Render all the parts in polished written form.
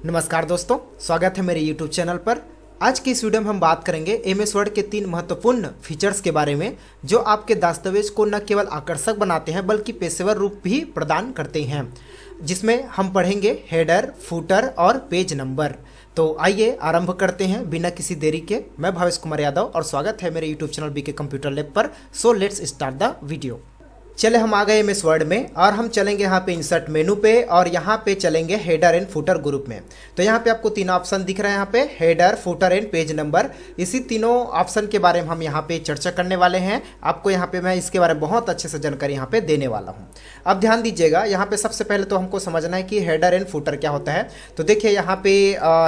नमस्कार दोस्तों, स्वागत है मेरे YouTube चैनल पर। आज की इस वीडियो में हम बात करेंगे MS वर्ड के 3 महत्वपूर्ण फीचर्स के बारे में जो आपके दस्तावेज को न केवल आकर्षक बनाते हैं बल्कि पेशेवर रूप भी प्रदान करते हैं, जिसमें हम पढ़ेंगे हेडर, फुटर और पेज नंबर। तो आइए आरंभ करते हैं बिना किसी देरी के। मैं भावेश कुमार यादव और स्वागत है मेरे YouTube channel BK computer lab पर। So let's start the video. चले हम आ गए MS वर्ड में और हम चलेंगे यहाँ पे इंसर्ट मेनू पे और यहाँ पे चलेंगे हेडर एंड फुटर ग्रुप में। तो यहाँ पे आपको 3 ऑप्शन दिख रहे हैं, यहाँ पे header, footer and page number. इसी तीनों ऑप्शन के बारे में हम यहाँ पे चर्चा करने वाले हैं। आपको यहाँ पे मैं इसके बारे में बहुत अच्छे से जानकारी यहाँ पे देने वाला हूँ। अब ध्यान दीजिएगा, यहाँ पे सबसे पहले तो हमको समझना है कि हेडर एंड फुटर क्या होता है। तो देखिए यहाँ पे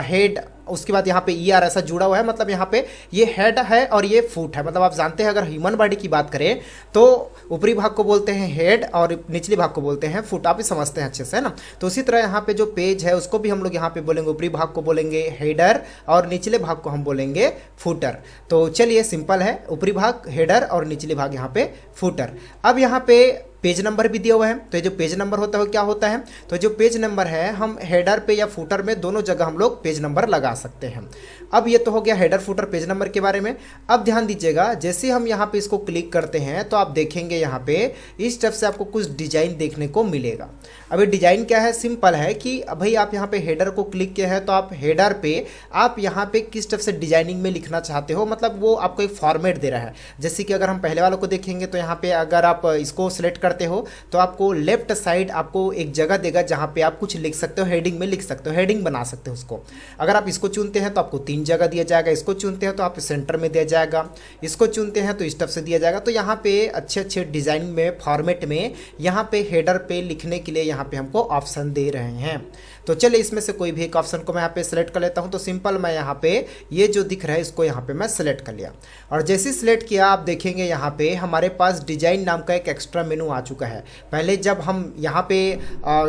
हेड, उसके बाद यहाँ पे ER ऐसा जुड़ा हुआ है, मतलब यहाँ पे ये हेड है और ये फुट है। मतलब आप जानते हैं अगर ह्यूमन बॉडी की बात करें तो ऊपरी भाग को बोलते हैं हेड और निचले भाग को बोलते हैं फुट। आप ही समझते हैं अच्छे से, है ना। तो उसी तरह यहाँ पे जो पेज है उसको भी हम लोग यहाँ पे बोलेंगे, ऊपरी भाग को बोलेंगे हेडर और निचले भाग को हम बोलेंगे फुटर। तो चलिए सिंपल है, ऊपरी भाग हेडर और निचले भाग यहाँ पे फुटर। अब यहाँ पे पेज नंबर भी दिया हुआ है। तो ये जो पेज नंबर होता है वो क्या होता है, तो जो पेज नंबर है हम हेडर पे या फुटर में दोनों जगह हम लोग पेज नंबर लगा सकते हैं। अब ये तो हो गया हेडर, फुटर, पेज नंबर के बारे में। अब ध्यान दीजिएगा, जैसे हम यहाँ पे इसको क्लिक करते हैं तो आप देखेंगे यहाँ पे इस तरफ से आपको कुछ डिजाइन देखने को मिलेगा। अब ये डिजाइन क्या है, सिंपल है कि भाई आप यहाँ पे हेडर को क्लिक किया है तो आप हेडर पे आप यहाँ पे किस तरफ से डिजाइनिंग में लिखना चाहते हो, मतलब वो आपको एक फॉर्मेट दे रहा है। जैसे कि अगर हम पहले वालों को देखेंगे तो यहाँ पे अगर आप इसको सिलेक्ट करते हो तो आपको लेफ्ट साइड आपको एक जगह देगा जहाँ पे आप कुछ लिख सकते हो, हेडिंग में लिख सकते हो, हेडिंग बना सकते हो उसको। अगर आप इसको चुनते हैं तो आपको 3 जगह दिया जाएगा, इसको चुनते हैं तो आप सेंटर में दिया जाएगा, इसको चुनते हैं तो इस तरफ से दिया जाएगा। तो यहाँ पे अच्छे अच्छे डिजाइन में, फॉर्मेट में यहाँ पे हेडर पे लिखने के लिए यहाँ पे हमको ऑप्शन दे रहे हैं। तो चलिए इसमें से कोई भी एक ऑप्शन को मैं यहाँ पे सिलेक्ट कर लेता हूँ। तो सिंपल मैं यहाँ पे ये जो दिख रहा है इसको यहाँ पे मैं सिलेक्ट कर लिया और जैसे सिलेक्ट किया आप देखेंगे यहाँ पे हमारे पास डिजाइन नाम का एक एक्स्ट्रा मेनू आ चुका है। पहले जब हम यहाँ पे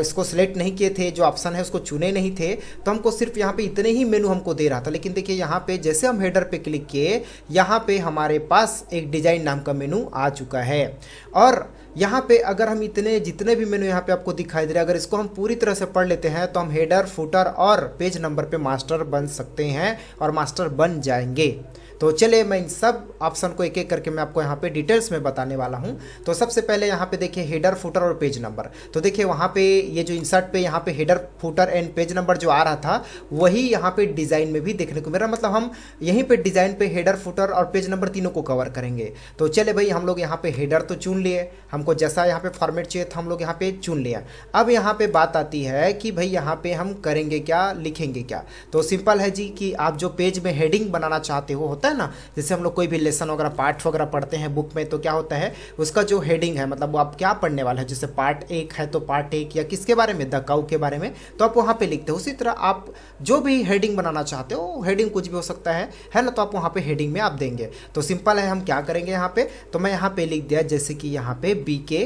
इसको सिलेक्ट नहीं किए थे, जो ऑप्शन है उसको चुने नहीं थे, तो हमको सिर्फ यहाँ पे इतने ही मेनू हमको दे रहा था। लेकिन देखिए यहाँ पे जैसे हम हेडर पे क्लिक किए यहाँ पे हमारे पास एक डिजाइन नाम का मेनू आ चुका है। और यहाँ पे अगर हम जितने भी मेनू यहाँ पे आपको दिखाई दे रहे हैं, अगर इसको हम पूरी तरह से पढ़ लेते हैं तो हम हेडर, फुटर और पेज नंबर पे मास्टर बन सकते हैं और मास्टर बन जाएंगे। तो चलिए मैं इन सब ऑप्शन को एक एक करके मैं आपको यहाँ पे डिटेल्स में बताने वाला हूँ। तो सबसे पहले यहाँ पे देखिए हेडर, फुटर और पेज नंबर। तो देखिए वहाँ पे ये जो इंसर्ट पे यहाँ पे header, footer and page number जो आ रहा था वही यहाँ पे डिज़ाइन में भी देखने को मिल रहा, मतलब हम यहीं पे डिज़ाइन पे हेडर, फुटर और पेज नंबर तीनों को कवर करेंगे। तो चले भाई हम लोग यहाँ पे हेडर तो चुन लिए, हमको जैसा यहाँ पे फॉर्मेट चाहिए था हम लोग यहाँ पे चुन लिया। अब यहाँ पे बात आती है कि भाई यहाँ पे हम करेंगे क्या, लिखेंगे क्या। तो सिंपल है जी कि आप जो पेज में हेडिंग बनाना चाहते हो, होता है ना, जैसे हम लोग कोई भी लेसन वगैरह, पार्ट वगैरह पढ़ते हैं बुक में, तो क्या होता है उसका जो हेडिंग है, मतलब वो आप क्या पढ़ने वाला है, जैसे पार्ट 1 है तो पार्ट 1 या किसके बारे में, द काऊ के बारे में, तो आप वहाँ पे लिखते हो। उसी तरह आप जो भी हेडिंग बनाना चाहते हो, हेडिंग कुछ भी हो सकता है ना, तो आप वहाँ पे हेडिंग में आप देंगे। तो सिंपल है, हम क्या करेंगे यहाँ पे, तो मैं यहाँ पे लिख दिया जैसे कि यहाँ पे BK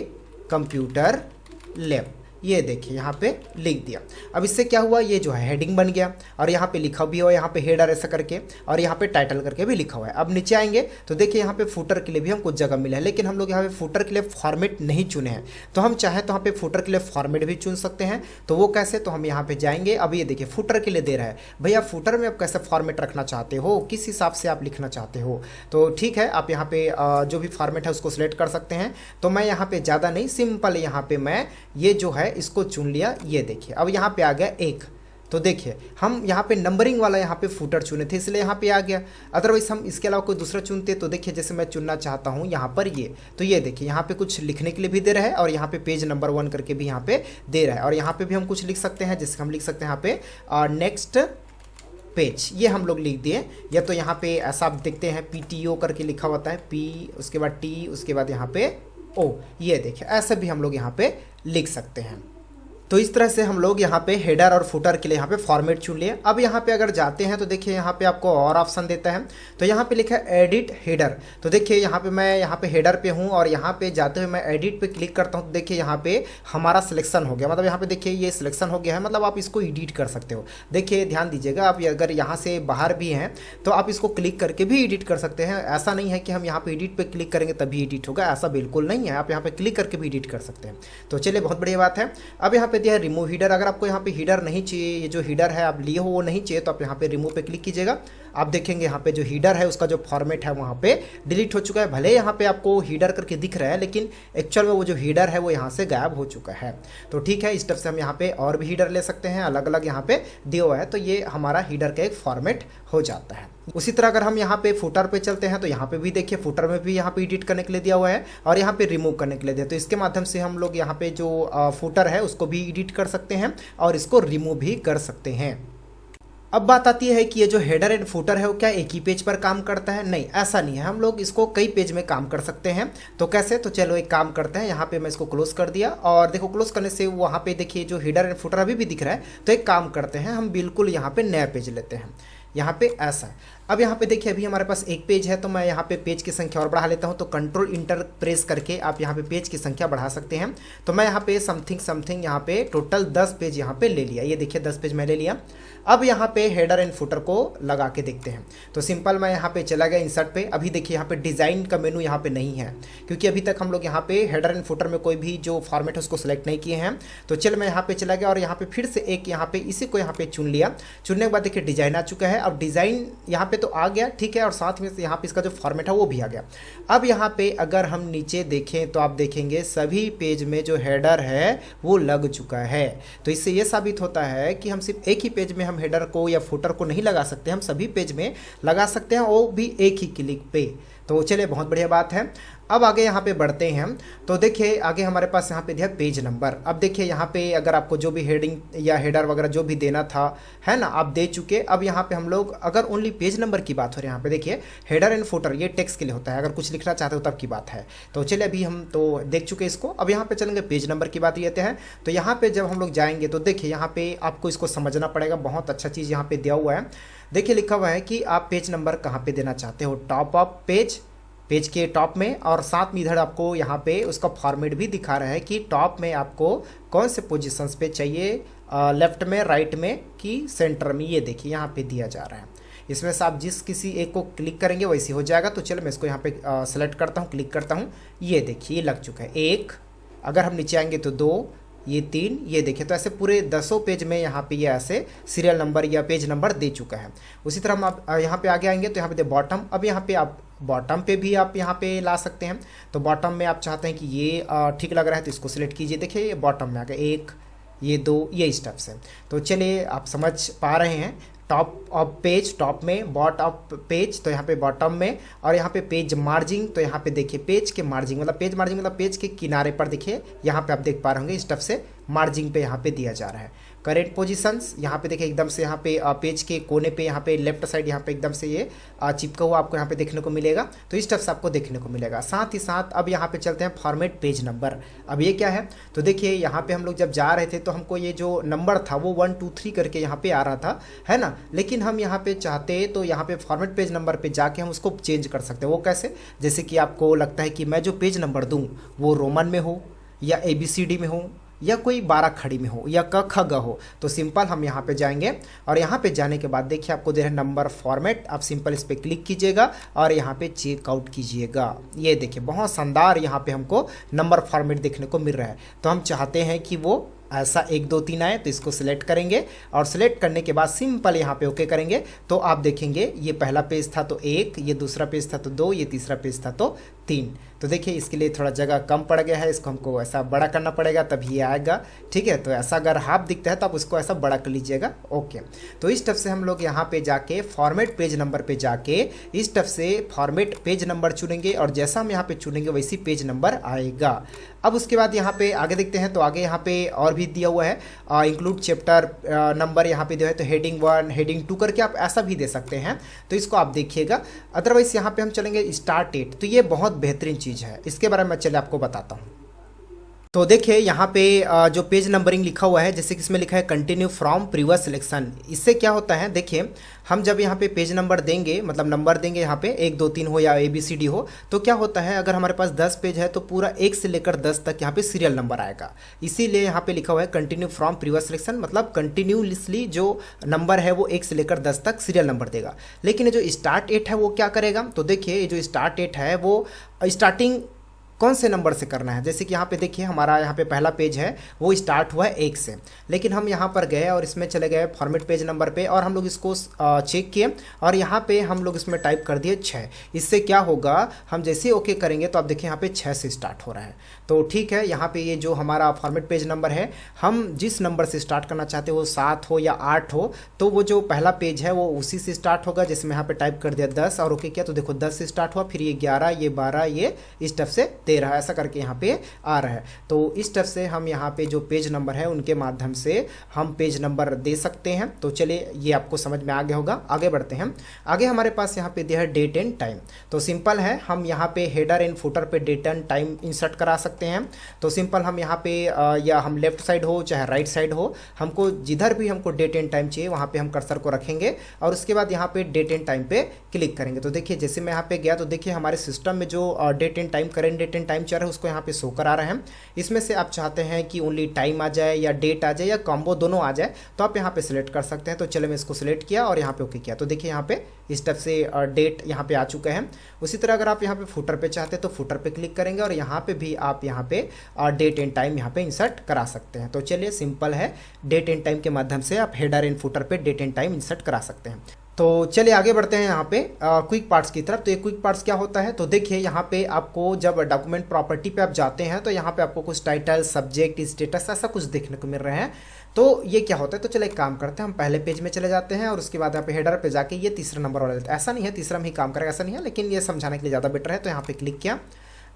कंप्यूटर लैब, ये देखिए यहाँ पे लिख दिया। अब इससे क्या हुआ, ये जो है हेडिंग बन गया और यहाँ पे लिखा भी हुआ है, यहाँ पे हेडर ऐसा करके और यहाँ पे टाइटल करके भी लिखा हुआ है। अब नीचे आएंगे तो देखिए यहाँ पे फुटर के लिए भी हमको जगह मिला है, लेकिन हम लोग यहाँ पे फुटर के लिए फॉर्मेट नहीं चुने हैं। तो हम चाहे तो यहाँ पे फुटर के लिए फॉर्मेट भी चुन सकते हैं। तो वो कैसे, तो हम यहाँ पे जाएंगे। अब ये देखिए फुटर के लिए दे रहा है, भैया फुटर में आप कैसे फॉर्मेट रखना चाहते हो, किस हिसाब से आप लिखना चाहते हो। तो ठीक है, आप यहाँ पे जो भी फॉर्मेट है उसको सिलेक्ट कर सकते हैं। तो मैं यहाँ पे ज़्यादा नहीं, सिंपल यहाँ पे मैं ये जो है इसको चुन लिया। ये देखिए अब यहाँ पे आ गया 1। तो देखिए हम यहाँ पे नंबरिंग वाला यहाँ पे फुटर चुने थे इसलिए यहाँ पे आ गया। अदरवाइज हम इसके अलावा कोई दूसरा चुनते तो देखिए जैसे मैं चुनना चाहता हूँ यहाँ पर ये, तो ये देखिए यहाँ पे कुछ लिखने के लिए भी दे रहा है और यहाँ पे पेज नंबर 1 करके भी यहाँ पे दे रहा है। और यहाँ पे भी हम कुछ लिख सकते हैं, जैसे हम लिख सकते हैं यहाँ पे नेक्स्ट पेज, ये हम लोग लिख दिए। या तो यहाँ पे ऐसा आप देखते हैं PTO करके लिखा होता है, P उसके बाद T उसके बाद यहाँ पे O, ये देखिए ऐसे भी हम लोग यहाँ पे लिख सकते हैं। तो इस तरह से हम लोग यहाँ पे हेडर और फुटर के लिए यहाँ पे फॉर्मेट चुन लिए। अब यहाँ पे अगर जाते हैं तो देखिए यहाँ पे आपको और ऑप्शन देता है। तो यहाँ पे लिखा है एडिट हेडर। तो देखिए यहाँ पे मैं यहाँ पे हेडर पे हूँ और यहाँ पे जाते हुए मैं एडिट पे क्लिक करता हूँ। तो देखिए यहाँ पे हमारा सिलेक्शन हो गया, मतलब यहाँ पे देखिए ये सिलेक्शन हो गया है, मतलब आप इसको एडिट कर सकते हो। देखिए ध्यान दीजिएगा, आप अगर यहाँ से बाहर भी हैं तो आप इसको क्लिक करके भी एडिट कर सकते हैं। ऐसा नहीं है कि हम यहाँ पे एडिट पे क्लिक करेंगे तभी एडिट होगा, ऐसा बिल्कुल नहीं है। आप यहाँ पे क्लिक करके भी एडिट कर सकते हैं। तो चलिए बहुत बढ़िया बात है। अब यहाँ पे दिया है रिमूव हीडर। अगर आपको यहाँ पे हीडर नहीं चाहिए, ये जो हीडर है आप लिए हो वो नहीं चाहिए, तो आप यहाँ पे रिमूव पे क्लिक कीजिएगा। आप देखेंगे यहाँ पे जो हीडर है उसका जो फॉर्मेट है वहाँ पे डिलीट हो चुका है। भले यहाँ पे आपको हीडर करके दिख रहा है, लेकिन एक्चुअल में वो जो हीडर है वो यहाँ से गायब हो चुका है। तो ठीक है, इस तरह से हम यहाँ पे और भी हीडर ले सकते हैं, अलग अलग यहाँ पे दिया हुआ है। तो ये हमारा हीडर का एक फॉर्मेट हो जाता है। उसी तरह अगर हम यहाँ पे फुटर पे चलते हैं तो यहाँ पे भी देखिए फुटर में भी यहाँ पे एडिट करने के लिए दिया हुआ है और यहाँ पे रिमूव करने के लिए दिया। तो इसके माध्यम से हम लोग यहाँ पे जो फुटर है उसको भी एडिट कर सकते हैं और इसको रिमूव भी कर सकते हैं। अब बात आती है कि ये जो हेडर एंड फुटर है वो क्या एक ही पेज पर काम करता है? नहीं, ऐसा नहीं है, हम लोग इसको कई पेज में काम कर सकते हैं। तो कैसे? तो चलो एक काम करते हैं, यहाँ पे मैं इसको क्लोज कर दिया और देखो क्लोज करने से वहाँ पे देखिए जो हेडर एंड फुटर अभी भी दिख रहा है। तो एक काम करते हैं, हम बिल्कुल यहाँ पे नया पेज लेते हैं। यहाँ पे ऐसा है। अब यहाँ पे देखिए अभी हमारे पास एक पेज है, तो मैं यहाँ पे पेज की संख्या और बढ़ा लेता हूँ। तो कंट्रोल इंटर प्रेस करके आप यहाँ पे पेज की संख्या बढ़ा सकते हैं। तो मैं यहाँ पे समथिंग यहाँ पे टोटल 10 पेज यहाँ पे ले लिया। ये देखिए 10 पेज मैं ले लिया। अब यहाँ पे हेडर एंड फुटर को लगा के देखते हैं। तो सिंपल मैं यहाँ पे चला गया इंसर्ट पे। अभी देखिए यहाँ पे डिज़ाइन का मेनू यहाँ पे नहीं है, क्योंकि अभी तक हम लोग यहाँ पे हेडर एंड फुटर में कोई भी जो फॉर्मेट है उसको सिलेक्ट नहीं किए हैं। तो चल मैं यहाँ पे चला गया और यहाँ पे फिर से एक यहाँ पे इसी को यहाँ पे चुन लिया। चुनने के बाद देखिए डिज़ाइन आ चुका है। अब डिज़ाइन यहाँ पे तो आ गया, ठीक है, और साथ में यहाँ पे इसका जो फॉर्मेट है वो भी आ गया। अब यहाँ पे अगर हम नीचे देखें तो आप देखेंगे सभी पेज में जो हेडर है वो लग चुका है। तो इससे ये साबित होता है कि हम सिर्फ एक ही पेज में हम हेडर को या फुटर को नहीं लगा सकते, हम सभी पेज में लगा सकते हैं, वो भी एक ही क्लिक पे। तो चलिए बहुत बढ़िया बात है। अब आगे यहाँ पे बढ़ते हैं। तो देखिए आगे हमारे पास यहाँ पे दिया पेज नंबर। अब देखिए यहाँ पे अगर आपको जो भी हेडिंग या हेडर वगैरह जो भी देना था, है ना, आप दे चुके। अब यहाँ पे हम लोग अगर ओनली पेज नंबर की बात हो रही है, यहाँ पे देखिए हेडर एंड फुटर ये टेक्स्ट के लिए होता है, अगर कुछ लिखना चाहते हो तब की बात है। तो चलिए अभी हम तो देख चुके इसको। अब यहाँ पे चलेंगे पेज नंबर की बात लेते हैं। तो यहाँ पे जब हम लोग जाएंगे तो देखिए यहाँ पे आपको इसको समझना पड़ेगा। बहुत अच्छा चीज़ यहाँ पे दिया हुआ है। देखिए लिखा हुआ है कि आप पेज नंबर कहाँ पे देना चाहते हो, टॉप ऑफ पेज के टॉप में, और साथ में इधर आपको यहाँ पे उसका फॉर्मेट भी दिखा रहा है कि टॉप में आपको कौन से पोजीशंस पे चाहिए, लेफ्ट में, राइट में कि सेंटर में। ये देखिए यहाँ पे दिया जा रहा है। इसमें से आप जिस किसी एक को क्लिक करेंगे वैसे हो जाएगा। तो चलो मैं इसको यहाँ पे सेलेक्ट करता हूँ, क्लिक करता हूँ। ये देखिए ये लग चुका है एक। अगर हम नीचे आएंगे तो 2, ये 3, ये देखिए। तो ऐसे पूरे 10 पेज में यहाँ पे ये ऐसे सीरियल नंबर या पेज नंबर दे चुका है। उसी तरह हम आप यहाँ पे आगे आएंगे तो यहाँ पे बॉटम। अब यहाँ पे आप बॉटम पे भी आप यहाँ पे ला सकते हैं। तो बॉटम में आप चाहते हैं कि ये ठीक लग रहा है तो इसको सिलेक्ट कीजिए। देखिए ये बॉटम में आ गया 1, ये 2, ये स्टेप से। तो चलिए आप समझ पा रहे हैं। टॉप ऑफ पेज टॉप में, बॉट ऑफ पेज तो यहाँ पे बॉटम में, और यहाँ पे पेज मार्जिंग तो यहाँ पे देखिए पेज के मार्जिंग मतलब पेज मार्जिंग मतलब पेज के किनारे पर देखिए यहाँ पे आप देख पा रहे होंगे इस तरफ से मार्जिंग पे यहाँ पे दिया जा रहा है। करेंट पोजीशंस यहाँ पे देखिए एकदम से यहाँ पे पेज के कोने पे यहाँ पे लेफ्ट साइड यहाँ पे एकदम से ये चिपका हुआ आपको यहाँ पे देखने को मिलेगा। तो इस तरफ से आपको देखने को मिलेगा। साथ ही साथ अब यहाँ पे चलते हैं फॉर्मेट पेज नंबर। अब ये क्या है? तो देखिए यहाँ पे हम लोग जब जा रहे थे तो हमको ये जो नंबर था वो 1 2 3 करके यहाँ पे आ रहा था, है ना। लेकिन हम यहाँ पे चाहते तो यहाँ पे फॉर्मेट पेज नंबर पे जाके हम उसको चेंज कर सकते हैं। वो कैसे? जैसे कि आपको लगता है कि मैं जो पेज नंबर दूँ वो रोमन में हो या ABCD में हो या कोई 12 खड़ी में हो या क ख ग हो। तो सिंपल हम यहाँ पे जाएंगे और यहाँ पे जाने के बाद देखिए आपको दे रहे हैं नंबर फॉर्मेट। आप सिंपल इस पर क्लिक कीजिएगा और यहाँ पे चेकआउट कीजिएगा। ये देखिए बहुत शानदार यहाँ पे हमको नंबर फॉर्मेट देखने को मिल रहा है। तो हम चाहते हैं कि वो ऐसा 1 2 3 आए, तो इसको सिलेक्ट करेंगे और सिलेक्ट करने के बाद सिंपल यहाँ पे ओके करेंगे। तो आप देखेंगे ये पहला पेज था तो 1, ये दूसरा पेज था तो 2, ये तीसरा पेज था तो 3। तो देखिए इसके लिए थोड़ा जगह कम पड़ गया है, इसको हमको ऐसा बड़ा करना पड़ेगा तभी ये आएगा, ठीक है। तो ऐसा अगर हाफ दिखता है तो आप उसको ऐसा बड़ा कर लीजिएगा, ओके। तो इस टफ से हम लोग यहाँ पे जाके फॉर्मेट पेज नंबर पे जाके इस टफ से फॉर्मेट पेज नंबर चुनेंगे और जैसा हम यहाँ पे चुनेंगे वैसी पेज नंबर आएगा। अब उसके बाद यहाँ पे आगे देखते हैं। तो आगे यहाँ पे और भी दिया हुआ है इंक्लूड चैप्टर नंबर यहाँ पे दिया है। तो हेडिंग 1 हेडिंग 2 करके आप ऐसा भी दे सकते हैं, तो इसको आप देखिएगा। अदरवाइज यहाँ पे हम चलेंगे स्टार्ट डेट। तो ये बहुत बेहतरीन चीज़ है, इसके बारे में चलिए आपको बताता हूँ। तो देखिए यहाँ पे जो पेज नंबरिंग लिखा हुआ है, जैसे कि इसमें लिखा है कंटिन्यू फ्रॉम प्रीवियस सिलेक्शन। इससे क्या होता है, देखिए हम जब यहाँ पे पेज नंबर देंगे, मतलब नंबर देंगे यहाँ पे 1 2 3 हो या ABCD हो, तो क्या होता है अगर हमारे पास 10 पेज है तो पूरा 1 से लेकर 10 तक यहाँ पे सीरियल नंबर आएगा। इसीलिए यहाँ पे लिखा हुआ है कंटिन्यू फ्रॉम प्रीवियस सिलेक्शन, मतलब कंटिन्यूसली जो नंबर है वो 1 से लेकर 10 तक सीरियल नंबर देगा। लेकिन ये जो स्टार्ट डेट है वो क्या करेगा, तो देखिए ये जो स्टार्ट डेट है वो स्टार्टिंग कौन से नंबर से करना है। जैसे कि यहाँ पे देखिए हमारा यहाँ पे पहला पेज है वो स्टार्ट हुआ है 1 से, लेकिन हम यहाँ पर गए और इसमें चले गए फॉर्मेट पेज नंबर पे और हम लोग इसको चेक किए और यहाँ पे हम लोग इसमें टाइप कर दिए 6। इससे क्या होगा, हम जैसे ओके करेंगे तो आप देखिए यहाँ पे 6 से स्टार्ट हो रहा है। तो ठीक है, यहाँ पे ये जो हमारा फॉर्मेट पेज नंबर है, हम जिस नंबर से स्टार्ट करना चाहते हो 7 हो या 8 हो, तो वो जो पहला पेज है वो उसी से स्टार्ट होगा। जैसे मैं यहाँ पे टाइप कर दिया 10 और ओके किया तो देखो 10 से स्टार्ट हुआ, फिर ये 11, ये 12, ये इस स्टेप से 13, ऐसा करके यहाँ पे आ रहा है। तो इस स्टेप से हम यहाँ पे जो पेज नंबर है उनके माध्यम से हम पेज नंबर दे सकते हैं। तो चलिए ये आपको समझ में आ गया होगा, आगे बढ़ते हैं। आगे हमारे पास यहाँ पे दिया है डेट एंड टाइम। तो सिंपल है, हम यहाँ पे हेडर एंड फुटर पे डेट एंड टाइम इंसर्ट करा सकते हैं। तो सिंपल हम यहाँ पे या हम लेफ्ट साइड हो चाहे राइट साइड हो, हमको जिधर भी हमको डेट एंड टाइम चाहिए वहाँ पे हम कर्सर को रखेंगे और उसके बाद यहाँ पे डेट एंड टाइम पे क्लिक करेंगे। तो देखिए जैसे मैं यहाँ पे गया तो देखिए हमारे सिस्टम में जो date and time current date and time चल रहा है उसको यहाँ पे शो करा रहे हैं। इसमें से आप चाहते हैं कि ओनली टाइम आ जाए या डेट आ जाए या कॉम्बो दोनों आ जाए तो आप यहाँ पे सिलेक्ट कर सकते हैं। तो चले मैं इसको सिलेक्ट किया और यहाँ पे ओके किया तो देखिए यहाँ पे इस स्टेप से डेट यहाँ पे आ चुका है। उसी तरह अगर आप यहाँ पे फुटर पे चाहते हैं तो फुटर पे क्लिक करेंगे और यहाँ पे भी आप यहाँ पे डेट एंड टाइम यहाँ पे इंसर्ट करा सकते हैं। तो चलिए सिंपल है, डेट एंड टाइम के माध्यम से आप हेडर एंड फुटर पे डेट एंड टाइम इंसर्ट करा सकते हैं। तो चलिए आगे बढ़ते हैं यहाँ पे क्विक पार्ट्स की तरफ। तो ये क्विक पार्ट्स क्या होता है, तो देखिए यहाँ पे आपको जब डॉक्यूमेंट प्रॉपर्टी पे आप जाते हैं तो यहाँ पे आपको कुछ टाइटल, सब्जेक्ट, स्टेटस ऐसा कुछ देखने को मिल रहे हैं। तो ये क्या होता है, तो चलिए एक काम करते हैं, हम पहले पेज में चले जाते हैं और उसके बाद यहाँ पे हेडर पे जाके ये तीसरा नंबर वाला लेते हैं। ऐसा नहीं है तीसरा में ही काम करेगा, ऐसा नहीं है, लेकिन ये समझाने के लिए ज़्यादा बेटर है। तो यहाँ पे क्लिक किया।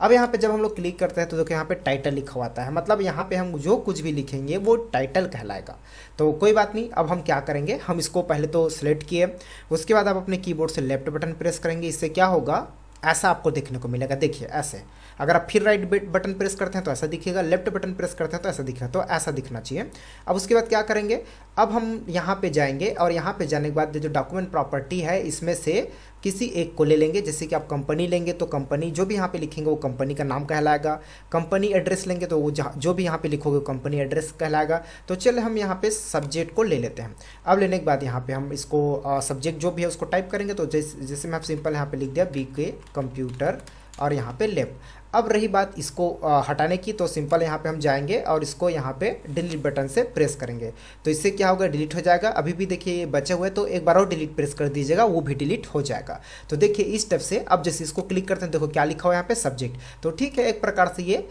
अब यहाँ पे जब हम लोग क्लिक करते हैं तो देखो यहाँ पे टाइटल लिखा हुआ आता है, मतलब यहाँ पे हम जो कुछ भी लिखेंगे वो टाइटल कहलाएगा। तो कोई बात नहीं, अब हम क्या करेंगे, हम इसको पहले तो सिलेक्ट किए, उसके बाद आप अपने कीबोर्ड से लेफ्ट बटन प्रेस करेंगे। इससे क्या होगा, ऐसा आपको देखने को मिलेगा। देखिए ऐसे, अगर आप फिर राइट बटन प्रेस करते हैं तो ऐसा दिखेगा, लेफ्ट बटन प्रेस करते हैं तो ऐसा दिखेगा, तो ऐसा दिखना चाहिए। अब उसके बाद क्या करेंगे, अब हम यहाँ पे जाएंगे और यहाँ पे जाने के बाद जो डॉक्यूमेंट प्रॉपर्टी है इसमें से किसी एक को ले लेंगे। जैसे कि आप कंपनी लेंगे तो कंपनी जो भी यहाँ पे लिखेंगे वो कंपनी का नाम कहलाएगा। कंपनी एड्रेस लेंगे तो वो जो भी यहाँ पे लिखोगे वो कंपनी एड्रेस कहलाएगा। तो चलिए हम यहाँ पे सब्जेक्ट को ले लेते हैं। अब लेने के बाद यहाँ पे हम इसको सब्जेक्ट जो भी है उसको टाइप करेंगे। तो जैसे मैं सिंपल यहाँ पे लिख दिया BK कंप्यूटर और यहाँ पे लैब। अब रही बात इसको हटाने की, तो सिंपल यहाँ पे हम जाएंगे और इसको यहाँ पे डिलीट बटन से प्रेस करेंगे। तो इससे क्या होगा, डिलीट हो जाएगा। अभी भी देखिए ये बचे हुए, तो एक बार और डिलीट प्रेस कर दीजिएगा, वो भी डिलीट हो जाएगा। तो देखिए इस स्टेप से अब जैसे इसको क्लिक करते हैं देखो क्या लिखा हुआ है यहाँ पे, सब्जेक्ट। तो ठीक है, एक प्रकार से ये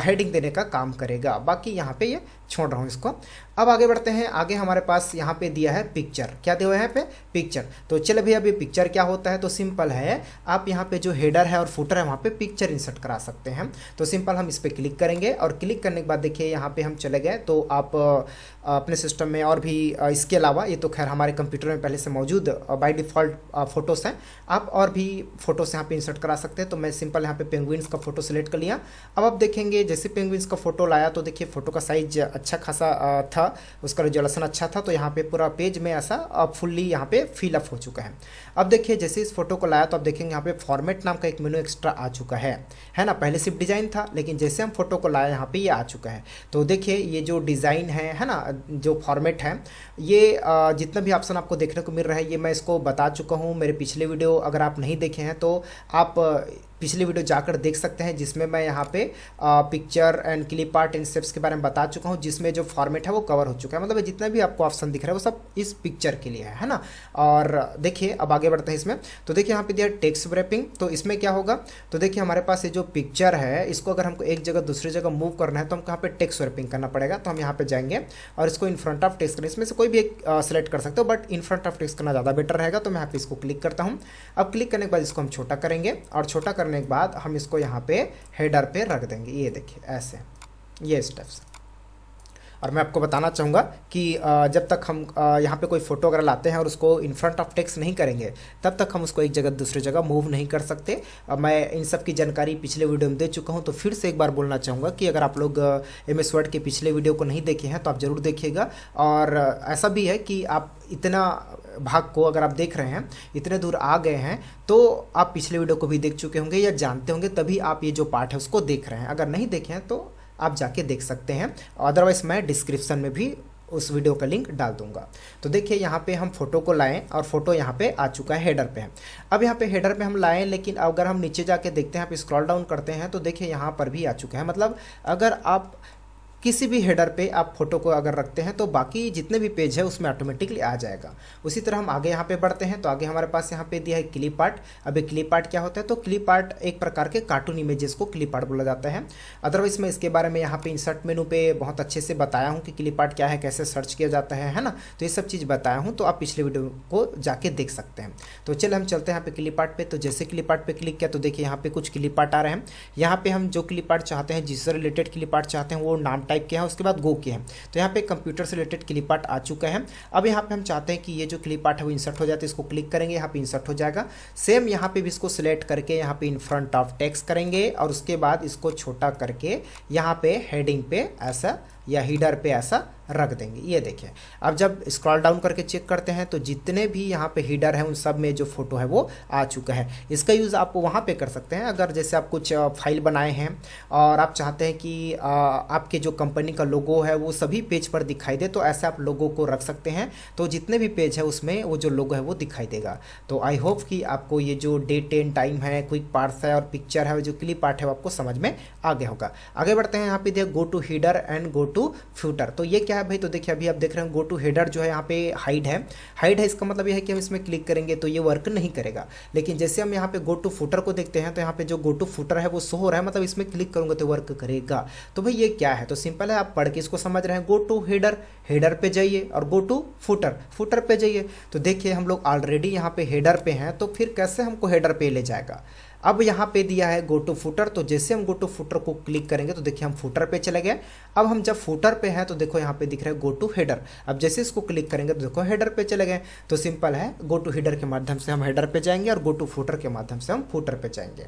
हेडिंग देने का काम करेगा। बाकी यहाँ पे ये छोड़ रहा हूँ इसको। अब आगे बढ़ते हैं। आगे हमारे पास यहाँ पे दिया है पिक्चर। क्या दिया हुआ है यहाँ पे, पिक्चर। तो चलो भैया अभी पिक्चर क्या होता है, तो सिंपल है, आप यहाँ पे जो हेडर है और फुटर है वहाँ पे पिक्चर इंसर्ट करा सकते हैं। तो सिंपल हम इस पर क्लिक करेंगे और क्लिक करने के बाद देखिए यहाँ पे हम चले गए। तो आप अपने सिस्टम में और भी इसके अलावा, ये तो खैर हमारे कंप्यूटर में पहले से मौजूद बाय डिफ़ॉल्ट फ़ोटोज़ हैं, आप और भी फ़ोटोज़ यहाँ पे इंसर्ट करा सकते हैं। तो मैं सिंपल यहाँ पे पेंगुइन्स का फ़ोटो सेलेक्ट कर लिया। अब आप देखेंगे जैसे पेंगुइन्स का फ़ोटो लाया तो देखिए फ़ोटो का साइज अच्छा खासा था, उसका रिजोल्यूशन अच्छा था। तो यहाँ पे पूरा पेज में ऐसा फुल्ली यहाँ पे फिलअप हो चुका है। अब देखिए जैसे इस फोटो को लाया तो आप देखेंगे यहाँ पे फॉर्मेट नाम का एक मेनू एक्स्ट्रा आ चुका है ना। पहले सिर्फ डिज़ाइन था, लेकिन जैसे हम फोटो को लाया यहाँ पे ये आ चुका है। तो देखिए ये जो डिज़ाइन है ना, जो फॉर्मेट है, ये जितना भी ऑप्शन आपको देखने को मिल रहा है ये मैं इसको बता चुका हूँ। मेरे पिछले वीडियो अगर आप नहीं देखे हैं तो आप पिछले वीडियो जाकर देख सकते हैं, जिसमें मैं यहाँ पे picture and clip art and steps के बारे में बता चुका हूँ, जिसमें जो फॉर्मेट है वो कवर हो चुका है। मतलब जितना भी आपको ऑप्शन दिख रहा है वो सब इस पिक्चर के लिए है ना। और देखिए अब आगे बढ़ते हैं इसमें। तो देखिए यहाँ पे दिया टेक्स्ट रैपिंग। तो इसमें क्या होगा, तो देखिए हमारे पास ये जो पिक्चर है इसको अगर हमको एक जगह दूसरी जगह मूव करना है तो हमको यहाँ पे टेक्स्ट रैपिंग करना पड़ेगा। तो हम यहाँ पे जाएंगे और इसको इन फ्रंट ऑफ टेक्स्ट करें। इसमें से कोई भी एक सेलेक्ट कर सकते हो, but in front of text करना ज़्यादा बेटर रहेगा। तो मैं यहाँ पे इसको क्लिक करता हूँ। अब क्लिक करने के बाद इसको हम छोटा करेंगे और छोटा करने के बाद हम इसको यहाँ पे हेडर पे रख देंगे। ये देखिए ऐसे, ये स्टेप्स। और मैं आपको बताना चाहूँगा कि जब तक हम यहाँ पे कोई फोटो वगैरह लाते हैं और उसको इन फ्रंट ऑफ टेक्स्ट नहीं करेंगे तब तक हम उसको एक जगह दूसरी जगह मूव नहीं कर सकते। मैं इन सब की जानकारी पिछले वीडियो में दे चुका हूँ। तो फिर से एक बार बोलना चाहूँगा कि अगर आप लोग MS वर्ड के पिछले वीडियो को नहीं देखे हैं तो आप ज़रूर देखिएगा। और ऐसा भी है कि आप इतना भाग को अगर आप देख रहे हैं, इतने दूर आ गए हैं, तो आप पिछले वीडियो को भी देख चुके होंगे या जानते होंगे, तभी आप ये जो पार्ट है उसको देख रहे हैं। अगर नहीं देखे हैं तो आप जाके देख सकते हैं। अदरवाइज मैं डिस्क्रिप्शन में भी उस वीडियो का लिंक डाल दूंगा। तो देखिए यहाँ पे हम फोटो को लाएं और फोटो यहाँ पे आ चुका है, हेडर पे है। अब यहाँ पे हेडर पे हम लाएं, लेकिन अगर हम नीचे जाके देखते हैं, यहाँ पे स्क्रॉल डाउन करते हैं तो देखिए यहाँ पर भी आ चुका है। मतलब अगर आप किसी भी हेडर पे आप फोटो को अगर रखते हैं तो बाकी जितने भी पेज है उसमें ऑटोमेटिकली आ जाएगा। उसी तरह हम आगे यहाँ पे बढ़ते हैं तो आगे हमारे पास यहाँ पे दिया है क्लिप आर्ट। अब ये क्लिप आर्ट क्या होता है, तो क्लिप आर्ट एक प्रकार के कार्टून इमेजेस को क्लिप आर्ट बोला जाता है। अदरवाइज मैं इसके बारे में यहाँ पे इंसर्ट मेनू पे बहुत अच्छे से बताया हूँ कि क्लिप आर्ट क्या है, कैसे सर्च किया जाता है ना। तो ये सब चीज़ बताया हूँ, तो आप पिछले वीडियो को जाके देख सकते हैं। तो चलिए हम चलते हैं यहाँ पे क्लिप आर्ट पे। तो जैसे क्लिप आर्ट पे क्लिक किया तो देखिए यहाँ पे कुछ क्लिप आर्ट आ रहे हैं। यहाँ पे हम जो क्लिप आर्ट चाहते हैं, जिससे रिलेटेड क्लिप आर्ट चाहते हैं, वो नाम टाइप किया है, उसके बाद गो किए हैं। तो यहाँ पे कंप्यूटर से रिलेटेड क्लिप आर्ट आ चुका है। अब यहाँ पे हम चाहते हैं कि ये जो क्लिप आर्ट है वो इंसर्ट हो जाए, तो इसको क्लिक करेंगे, यहाँ पे इंसर्ट हो जाएगा। सेम यहाँ पे भी इसको सिलेक्ट करके यहाँ पे इन फ्रंट ऑफ टेक्स्ट करेंगे और उसके बाद इसको छोटा करके यहाँ पे हेडिंग पे ऐसा या हीडर पे ऐसा रख देंगे। ये देखिए, अब जब स्क्रॉल डाउन करके चेक करते हैं तो जितने भी यहाँ पे हीडर है उन सब में जो फोटो है वो आ चुका है। इसका यूज़ आप वहाँ पे कर सकते हैं, अगर जैसे आप कुछ फाइल बनाए हैं और आप चाहते हैं कि आपके जो कंपनी का लोगो है वो सभी पेज पर दिखाई दे, तो ऐसे आप लोगो को रख सकते हैं। तो जितने भी पेज है उसमें वो जो लोगो है वो दिखाई देगा। तो आई होप कि आपको ये जो डेट एंड टाइम है, क्विक पार्ट्स है और पिक्चर है, जो क्लिप आर्ट है वो आपको समझ में आ गया होगा। आगे बढ़ते हैं, यहाँ पे देखिए go to header and go to footer. तो ये क्या है भाई, तो देखिए अभी आप देख रहे हैं गो टू हेडर जो है यहाँ पे हाइड है। हाइड है इसका मतलब ये है कि हम इसमें क्लिक करेंगे तो ये वर्क नहीं करेगा। लेकिन जैसे हम यहाँ पे गो टू फुटर को देखते हैं तो यहाँ पे जो गो टू फुटर है वो शो हो रहा है, मतलब इसमें क्लिक करूंगा तो वर्क करेगा। तो भाई ये क्या है, तो सिंपल है, आप पढ़ के इसको समझ रहे हैं। गो टू हेडर, हेडर पे जाइए और गो टू फुटर, फुटर पे जाइए। तो देखिए हम लोग ऑलरेडी यहाँ पे हेडर पे हैं, तो फिर कैसे हमको हेडर पे ले जाएगा। अब यहाँ पे दिया है गो टू फुटर, तो जैसे हम गो टू फुटर को क्लिक करेंगे तो देखिए हम फुटर पे चले गए। अब हम जब फुटर पे हैं तो देखो यहाँ पे दिख रहा है गो टू हेडर। अब जैसे इसको क्लिक करेंगे तो देखो हेडर पे चले गए। तो सिंपल है, गो टू हेडर के माध्यम से हम हेडर पे जाएंगे और गो टू फुटर के माध्यम से हम फुटर पे जाएंगे।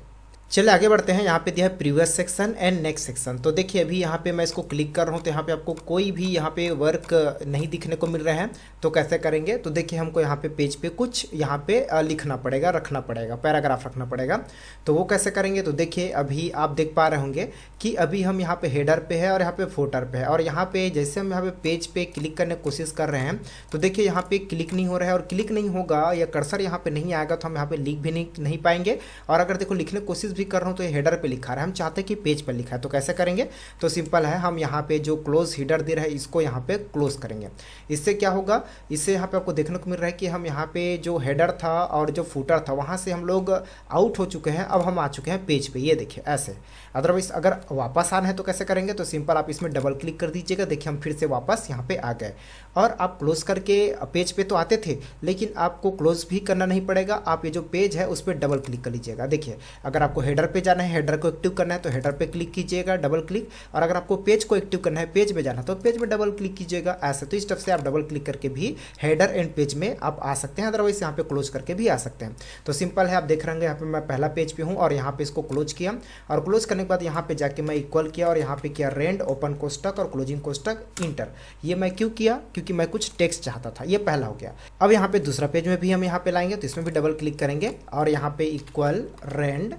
चलिए आगे बढ़ते हैं। यहाँ पे दिया है previous section and next section. तो देखिए अभी यहाँ पे मैं इसको क्लिक कर रहा हूँ तो यहाँ पे आपको कोई भी यहाँ पे वर्क नहीं दिखने को मिल रहा है। तो कैसे करेंगे, तो देखिए हमको यहाँ पे पेज पे कुछ यहाँ पे लिखना पड़ेगा, रखना पड़ेगा, पैराग्राफ रखना पड़ेगा। तो वो कैसे करेंगे, तो देखिए अभी आप देख पा रहे होंगे कि अभी हम यहाँ पे हेडर पे है और यहाँ पे फुटर पे है। और यहाँ पे जैसे हम यहाँ पे पेज पे क्लिक करने की कोशिश कर रहे हैं तो देखिए यहाँ पे क्लिक नहीं हो रहा है, और क्लिक नहीं होगा या कर्सर यहाँ पे नहीं आएगा तो हम यहाँ पे लिख भी नहीं पाएंगे। और अगर देखो लिखने की कोशिश भी कर रहा हूँ तो ये हेडर पे लिखा रहा है, हम चाहते हैं कि पेज पर लिखा है। तो कैसे करेंगे, तो सिंपल है, हम यहाँ पे जो क्लोज हेडर दे रहे हैं इसको यहाँ पे क्लोज करेंगे। इससे क्या होगा, इससे यहाँ पे आपको देखने को मिल रहा है कि हम यहाँ पे जो हेडर था और जो फुटर था वहाँ से हम लोग आउट हो चुके हैं। अब हम आ चुके हैं पेज पे, ये देखिए ऐसे। अदरवाइज अगर वापस आना है तो कैसे करेंगे, तो सिंपल आप इसमें डबल क्लिक कर दीजिएगा। देखिए हम फिर से वापस यहाँ पे आ गए और आप क्लोज करके पेज पे तो आते थे, लेकिन आपको क्लोज भी करना नहीं पड़ेगा। आप ये जो पेज है उस पर डबल क्लिक कर लीजिएगा। देखिए अगर आपको हेडर पे जाना है, हेडर को एक्टिव करना है तो हेडर पे क्लिक कीजिएगा, डबल क्लिक। और अगर आपको पेज को एक्टिव करना है, पेज पे जाना है तो पेज में डबल क्लिक कीजिएगा ऐसे। तो इस तरह से आप डबल क्लिक करके भी हेडर एंड पेज में आप आ सकते हैं। अदरवाइज यहाँ पे क्लोज करके भी आ सकते हैं। तो सिंपल है, आप देख रहे हैं यहाँ पे मैं पहला पेज पे हूँ और यहाँ पे इसको क्लोज किया, और क्लोज करने के बाद यहाँ पे जाके मैं इक्वल किया और यहाँ पे किया रेंड, ओपन कोष्टक और क्लोजिंग कोष्टक, इंटर। ये मैं क्यों किया, क्योंकि मैं कुछ टेक्स्ट चाहता था। ये पहला हो गया। अब यहाँ पे दूसरा पेज में भी हम यहाँ पे लाएंगे तो इसमें भी डबल क्लिक करेंगे और यहाँ पे इक्वल रेंड,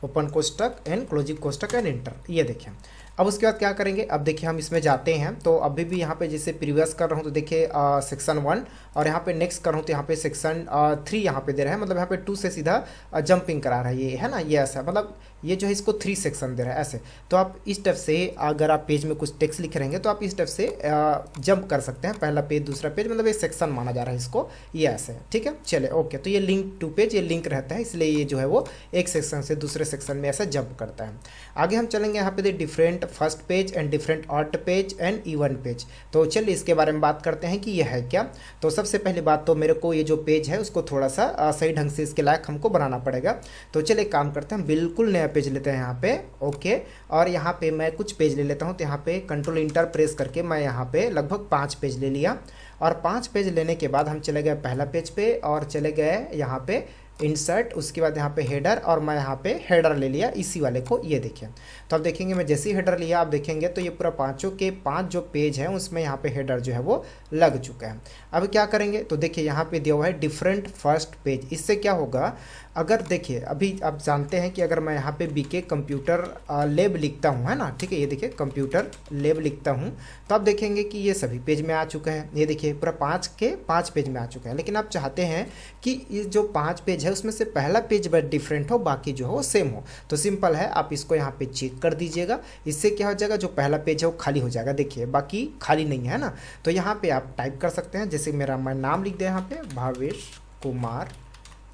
ओपन कोष्टक एंड क्लोजिंग कोष्टक एंड इंटर। ये देखिए अब उसके बाद क्या करेंगे, अब देखिए हम इसमें जाते हैं तो अभी भी यहाँ पे जैसे प्रीवियस कर रहा हूँ तो देखिए सेक्शन 1 और यहाँ पे नेक्स्ट कर रहा हूँ तो यहाँ पे सेक्शन 3 यहाँ पे दे रहा है। मतलब यहाँ पे 2 से सीधा जंपिंग करा रहा है, ये है ना, ये ऐसा, मतलब ये जो है इसको 3 सेक्शन दे रहा है ऐसे। तो आप इस स्टेप से अगर आप पेज में कुछ टेक्स्ट लिख रहेंगे तो आप इस स्टेप से जंप कर सकते हैं, पहला पेज दूसरा पेज, मतलब ये सेक्शन माना जा रहा है इसको, ये ऐसे है। ठीक है, चले ओके। तो ये लिंक टू पेज, ये लिंक रहता है, इसलिए ये जो है वो एक सेक्शन से दूसरे सेक्शन में ऐसा जंप करता है। आगे हम चलेंगे यहाँ पे different first page and different odd page and even page. तो चलिए इसके बारे में बात करते हैं कि यह है क्या। तो सबसे पहली बात तो मेरे को ये जो पेज है उसको थोड़ा सा सही ढंग से इसके लायक हमको बनाना पड़ेगा। तो चलिए काम करते हैं, बिल्कुल नया पेज लेते हैं यहाँ पे, ओके। और यहाँ पे मैं कुछ पेज ले लेता हूँ। तो यहाँ पे कंट्रोल इंटर प्रेस करके मैं यहाँ पे लगभग 5 पेज ले लिया, और 5 पेज लेने के बाद हम चले गए पहला पेज पे और चले गए यहाँ पे इंसर्ट, उसके बाद यहाँ पे हेडर, और मैं यहाँ पे हेडर ले लिया इसी वाले को, ये देखिए। तो अब देखेंगे मैं जैसे ही हेडर लिया आप देखेंगे तो ये पूरा पाँचों के पाँच जो पेज हैं उसमें यहाँ पे हेडर जो है वो लग चुका है। अब क्या करेंगे तो देखिए यहाँ पे दिया हुआ है डिफरेंट फर्स्ट पेज। इससे क्या होगा, अगर देखिए अभी आप जानते हैं कि अगर मैं यहाँ पे बीके कंप्यूटर लैब लिखता हूँ, है ना, ठीक है, ये देखिए कंप्यूटर लैब लिखता हूँ, तो आप देखेंगे कि ये सभी पेज में आ चुका है। ये देखिए पूरा 5 के 5 पेज में आ चुका है। लेकिन आप चाहते हैं कि ये जो 5 पेज है उसमें से पहला पेज डिफरेंट हो, बाकी जो हो वो सेम हो, तो सिंपल है, आप इसको यहाँ पे चेक कर दीजिएगा। इससे क्या हो जाएगा, जो पहला पेज है वो खाली हो जाएगा, देखिए बाकी खाली नहीं है ना। तो यहाँ पे आप टाइप कर सकते हैं, जैसे मेरा मैं नाम लिख दिया यहाँ पे भावेश कुमार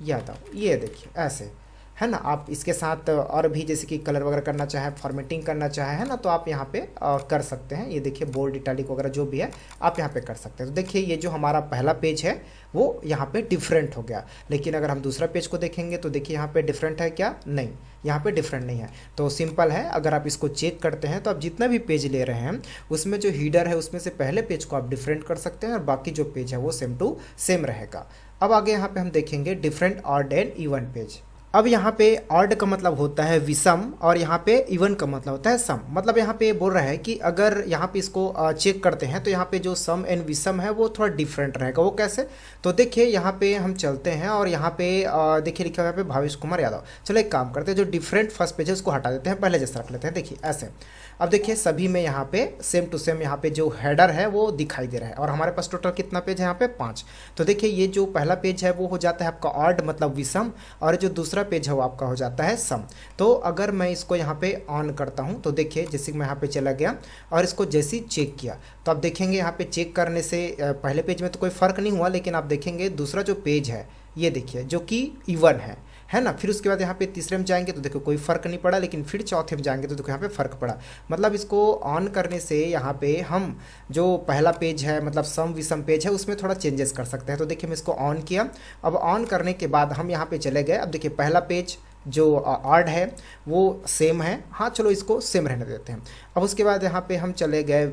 यादव, ये देखिए ऐसे, है ना। आप इसके साथ और भी जैसे कि कलर वगैरह करना चाहे, फॉर्मेटिंग करना चाहे, है ना, तो आप यहाँ पे कर सकते हैं। ये देखिए बोल्ड इटैलिक वगैरह जो भी है आप यहाँ पे कर सकते हैं। तो देखिए ये जो हमारा पहला पेज है वो यहाँ पे डिफरेंट हो गया। लेकिन अगर हम दूसरा पेज को देखेंगे तो देखिए यहाँ पे डिफरेंट है क्या, नहीं, यहाँ पे डिफरेंट नहीं है। तो सिंपल है, अगर आप इसको चेक करते हैं तो आप जितना भी पेज ले रहे हैं उसमें जो हीडर है उसमें से पहले पेज को आप डिफरेंट कर सकते हैं और बाकी जो पेज है वो सेम टू सेम रहेगा। अब आगे यहाँ पे हम देखेंगे different odd and even page. अब यहाँ पे ऑड का मतलब होता है विषम और यहाँ पे इवन का मतलब होता है सम। मतलब यहाँ पे बोल रहा है कि अगर यहाँ पे इसको चेक करते हैं तो यहाँ पे जो सम एंड विषम है वो थोड़ा डिफरेंट रहेगा। वो कैसे, तो देखिए यहाँ पे हम चलते हैं और यहाँ पे देखिए लिखा हुआ है यहाँ पे भावेश कुमार यादव। चलो एक काम करते हैं, जो डिफरेंट फर्स्ट पेज है उसको हटा देते हैं, पहले जैसा रख लेते हैं, देखिए ऐसे। अब देखिए सभी में यहाँ पे सेम टू सेम यहाँ पे जो हेडर है वो दिखाई दे रहा है और हमारे पास टोटल कितना पेज है यहाँ पे 5। तो देखिए ये जो पहला पेज है वो हो जाता है आपका ऑड मतलब विषम और जो दूसरा पेज है वो आपका हो जाता है सम। तो अगर मैं इसको यहाँ पे ऑन करता हूँ तो देखिए जैसे मैं यहाँ पे चला गया और इसको जैसे ही चेक किया तो आप देखेंगे यहाँ पे चेक करने से पहले पेज में तो कोई फ़र्क नहीं हुआ, लेकिन आप देखेंगे दूसरा जो पेज है ये देखिए जो कि इवन है ना। फिर उसके बाद यहाँ पे तीसरे में जाएंगे तो देखो कोई फ़र्क नहीं पड़ा, लेकिन फिर चौथे में जाएंगे तो देखो यहाँ पे फ़र्क पड़ा। मतलब इसको ऑन करने से यहाँ पे हम जो पहला पेज है मतलब सम विषम पेज है उसमें थोड़ा चेंजेस कर सकते हैं। तो देखिए मैं इसको ऑन किया, अब ऑन करने के बाद हम यहाँ पे चले गए। अब देखिए पहला पेज जो ऑड है वो सेम है, हाँ चलो इसको सेम रहने देते हैं। अब उसके बाद यहाँ पे हम चले गए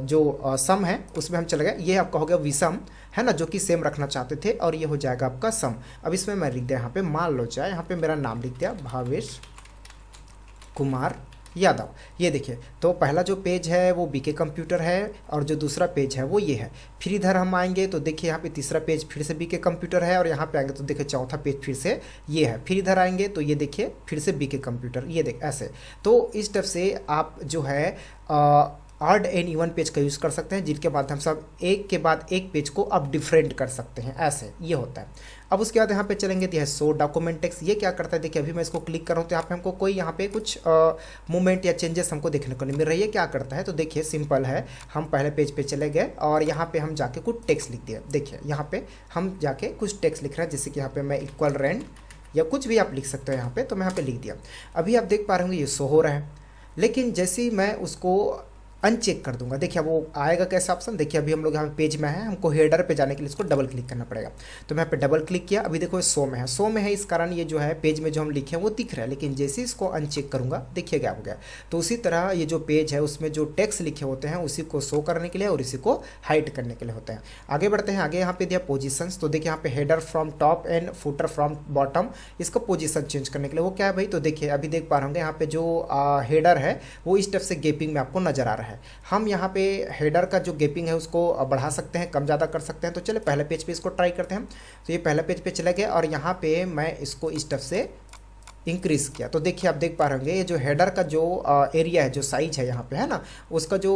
जो सम है उसमें हम चले गए, ये आपका हो गया विषम है ना, जो कि सेम रखना चाहते थे और ये हो जाएगा आपका सम। अब इसमें मैं लिख दिया यहाँ पे, मान लो चाहे यहाँ पे मेरा नाम लिख दिया भावेश कुमार यादव। ये देखिए तो पहला जो पेज है वो बीके कंप्यूटर है और जो दूसरा पेज है वो ये है। फिर इधर हम आएंगे तो देखिए यहाँ पे तीसरा पेज फिर से बीके कंप्यूटर है और यहाँ पे आएंगे तो देखिए चौथा पेज फिर से ये है। फिर इधर आएंगे तो ये देखिए फिर से बीके कंप्यूटर, ये देख ऐसे। तो इस टाइप से आप जो है ऑड एंड इवन पेज का यूज़ कर सकते हैं, जिनके माध्यम से आप एक के बाद एक पेज को आप डिफरेंट कर सकते हैं, ऐसे ये होता है। अब उसके बाद यहाँ पे चलेंगे तो यह शो डॉक्यूमेंट टेक्स्ट। ये क्या करता है, देखिए अभी मैं इसको क्लिक कर रहा हूँ तो यहाँ पे हमको कोई यहाँ पे कुछ मूवमेंट या चेंजेस हमको देखने को नहीं मिल रही है। क्या करता है तो देखिए सिंपल है, हम पहले पेज पे चले गए और यहाँ पे हम जाके कुछ टेक्स्ट लिख दिया। देखिए यहाँ पे हम जाके कुछ टेक्स्ट लिख रहे हैं, जैसे कि यहाँ पे मैं इक्वल रेंड या कुछ भी आप लिख सकते हो यहाँ पे, तो मैं यहाँ पे लिख दिया। अभी आप देख पा रहे होंगे ये शो हो रहा है, लेकिन जैसे ही मैं उसको अनचेक कर दूंगा देखिए वो आएगा कैसा ऑप्शन। देखिए अभी हम लोग यहाँ पेज में है, हमको हेडर पे जाने के लिए इसको डबल क्लिक करना पड़ेगा। तो मैं यहाँ पे डबल क्लिक किया, अभी देखो शो में है, शो में है इस कारण ये जो है पेज में जो हम लिखे हैं वो दिख रहा है, लेकिन जैसे इसको अनचेक करूंगा देखिए क्या हो गया। तो उसी तरह ये जो पेज है उसमें जो टेक्स्ट लिखे होते हैं उसी को शो करने के लिए और इसी को हाइड करने के लिए होते हैं। आगे बढ़ते हैं, आगे यहाँ पे दिया पोजिशन। तो देखिए यहाँ पे header from top and footer from bottom, इसका पोजिशन चेंज करने के लिए वो क्या है भाई, तो देखिए अभी देख पा रहे होंगे यहाँ पे जो हेडर है वो इस टाइप से गेपिंग में आपको नजर आ रहा है। हम यहाँ पे हेडर का जो गेपिंग है उसको बढ़ा सकते हैं, कम ज़्यादा कर सकते हैं। तो चले पहले पेज पे इसको ट्राई करते हैं। तो ये पहले पेज पे चले गए और यहाँ पे मैं इसको इस तरफ से इंक्रीज़ किया। तो देखिए आप देख पा रहे होंगे ये जो हेडर का जो एरिया है, जो साइज है यहाँ पे है ना, उसका जो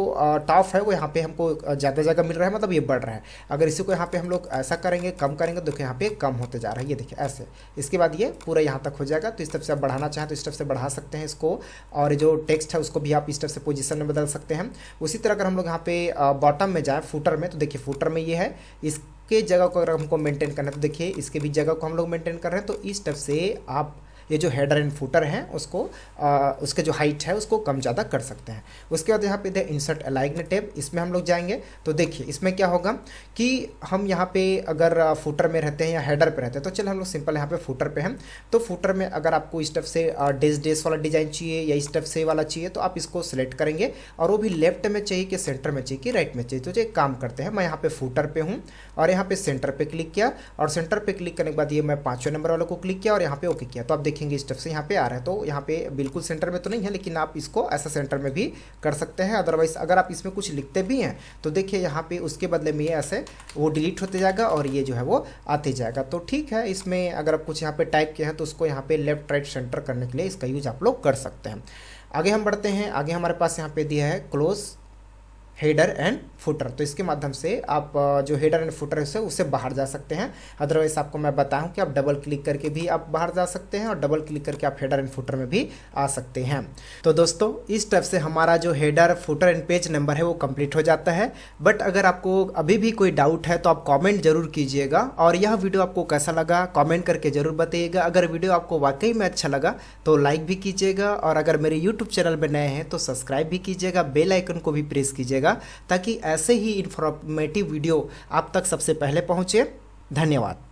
टॉप है वो यहाँ पे हमको ज़्यादा जगह मिल रहा है, मतलब ये बढ़ रहा है। अगर इसी को यहाँ पे हम लोग ऐसा करेंगे कम करेंगे तो देखिए यहाँ पे कम होते जा रहा है, ये देखिए ऐसे। इसके बाद ये पूरा यहाँ तक हो जाएगा। तो इस तरफ से आप बढ़ाना चाहें तो इस तरफ से बढ़ा सकते हैं इसको, और जो टेक्स्ट है उसको भी आप इस तरफ से पोजीशन में बदल सकते हैं। उसी तरह अगर हम लोग यहाँ पे बॉटम में जाएँ फुटर में, तो देखिए फुटर में ये है, इसके जगह को अगर हमको मेंटेन करना है तो देखिए इसके भी जगह को हम लोग मेंटेन कर रहे हैं। तो इस तरफ से आप ये जो हेडर एंड फुटर है उसको उसके जो हाइट है उसको कम ज़्यादा कर सकते हैं। उसके बाद यहाँ पे दे इंसर्ट अलाइन टैब, इसमें हम लोग जाएंगे तो देखिए इसमें क्या होगा कि हम यहाँ पे अगर फुटर में रहते हैं या हेडर पे रहते हैं तो चल हम लोग सिंपल यहाँ पे फुटर पे हैं। तो फुटर में अगर आपको इस तरफ से डेस वाला डिजाइन चाहिए या इस तरफ से वाला चाहिए तो आप इसको सिलेक्ट करेंगे, और वो भी लेफ्ट में चाहिए कि सेंटर में चाहिए कि राइट में चाहिए। तो जो एक काम करते हैं, मैं यहाँ पे फुटर पे हूँ और यहाँ पे सेंटर पे क्लिक किया, और सेंटर पे क्लिक करने के बाद ये मैं 5वें नंबर वाले को क्लिक किया और यहाँ पे ओके किया। तो आप देखेंगे इस तरफ से यहाँ पे आ रहा है, तो यहाँ पे बिल्कुल सेंटर में तो नहीं है, लेकिन आप इसको ऐसा सेंटर में भी कर सकते हैं। अदरवाइज अगर आप इसमें कुछ लिखते भी हैं तो देखिए यहाँ पे उसके बदले में ये ऐसे वो डिलीट होते जाएगा और ये जो है वो आते जाएगा। तो ठीक है, इसमें अगर आप कुछ यहाँ पे टाइप किए हैं तो उसको यहाँ पे लेफ्ट राइट सेंटर करने के लिए इसका यूज आप लोग कर सकते हैं। आगे हम बढ़ते हैं। आगे हमारे पास यहाँ पे दिया है क्लोज हेडर एंड फुटर, तो इसके माध्यम से आप जो हेडर एंड फुटर है उससे बाहर जा सकते हैं। अदरवाइज आपको मैं बताऊं कि आप डबल क्लिक करके भी आप बाहर जा सकते हैं और डबल क्लिक करके आप हेडर एंड फुटर में भी आ सकते हैं। तो दोस्तों इस तरफ से हमारा जो header footer and page number है वो कंप्लीट हो जाता है। बट अगर आपको अभी भी कोई डाउट है तो आप कॉमेंट जरूर कीजिएगा, और यह वीडियो आपको कैसा लगा कॉमेंट करके जरूर बताइएगा। अगर वीडियो आपको वाकई में अच्छा लगा तो लाइक भी कीजिएगा, और अगर मेरे यूट्यूब चैनल पर नए हैं तो सब्सक्राइब भी कीजिएगा, बेल आइकन को भी प्रेस कीजिएगा ताकि ऐसे ही इन्फॉर्मेटिव वीडियो आप तक सबसे पहले पहुंचे। धन्यवाद।